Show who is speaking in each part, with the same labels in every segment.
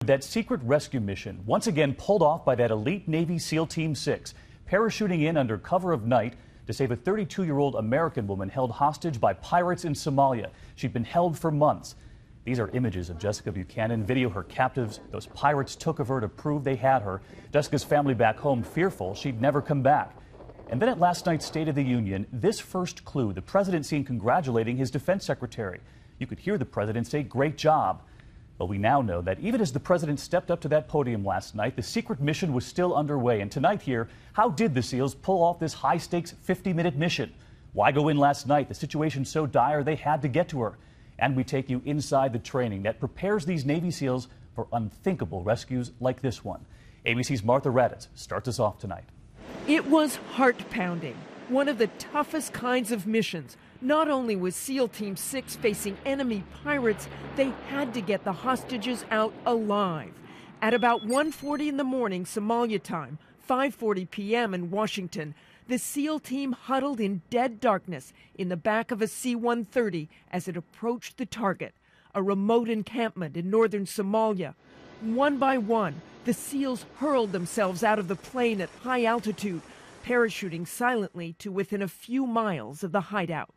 Speaker 1: That secret rescue mission, once again pulled off by that elite Navy SEAL Team 6, parachuting in under cover of night to save a 32-year-old American woman held hostage by pirates in Somalia. She'd been held for months. These are images of Jessica Buchanan, video her captives those pirates took of her to prove they had her. Jessica's family back home fearful she'd never come back. And then at last night's State of the Union, this first clue, the president seen congratulating his defense secretary. You could hear the president say, "Great job." But we now know that even as the president stepped up to that podium last night, the secret mission was still underway. And tonight here, how did the SEALs pull off this high-stakes 50-minute mission? Why go in last night? The situation's so dire they had to get to her. And we take you inside the training that prepares these Navy SEALs for unthinkable rescues like this one. ABC's Martha Raddatz starts us off tonight.
Speaker 2: It was heart-pounding, one of the toughest kinds of missions. Not only was SEAL Team 6 facing enemy pirates, they had to get the hostages out alive. At about 1:40 in the morning Somalia time, 5:40 p.m. in Washington, the SEAL team huddled in dead darkness in the back of a C-130 as it approached the target, a remote encampment in northern Somalia. One by one, the SEALs hurled themselves out of the plane at high altitude, parachuting silently to within a few miles of the hideout.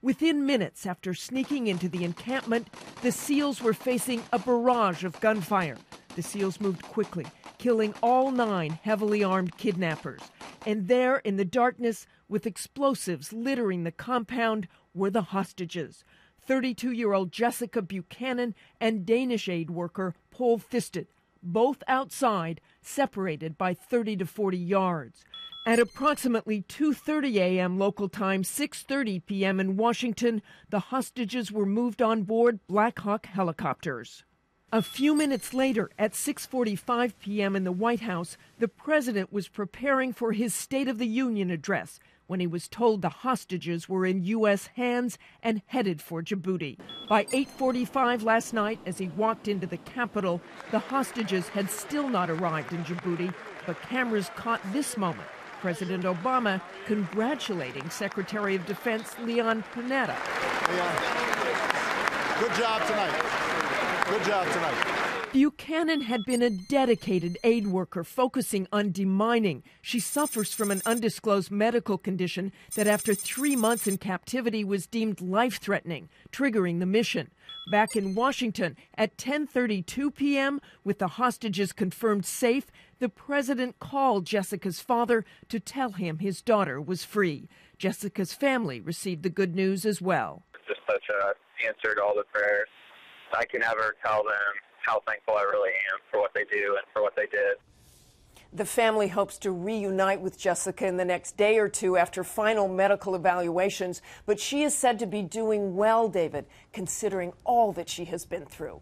Speaker 2: Within minutes after sneaking into the encampment, the SEALs were facing a barrage of gunfire. The SEALs moved quickly, killing all 9 heavily armed kidnappers. And there in the darkness, with explosives littering the compound, were the hostages. 32-year-old Jessica Buchanan and Danish aid worker Paul Thisted, both outside, separated by 30 to 40 yards. At approximately 2:30 a.m. local time, 6:30 p.m. in Washington, the hostages were moved on board Black Hawk helicopters. A few minutes later, at 6:45 p.m. in the White House, the president was preparing for his State of the Union address when he was told the hostages were in U.S. hands and headed for Djibouti. By 8:45 last night, as he walked into the Capitol, the hostages had still not arrived in Djibouti, but cameras caught this moment. President Obama congratulating Secretary of Defense Leon Panetta.
Speaker 3: Leon, good job tonight. Good job tonight.
Speaker 2: Buchanan had been a dedicated aid worker focusing on demining. She suffers from an undisclosed medical condition that after 3 months in captivity was deemed life-threatening, triggering the mission. Back in Washington at 10:32 p.m., with the hostages confirmed safe, the president called Jessica's father to tell him his daughter was free. Jessica's family received the good news as well.
Speaker 4: Just such an answer to all the prayers. I can never tell them how thankful I really am for what they do and for what they did.
Speaker 5: The family hopes to reunite with Jessica in the next day or two after final medical evaluations, but she is said to be doing well, David, considering all that she has been through.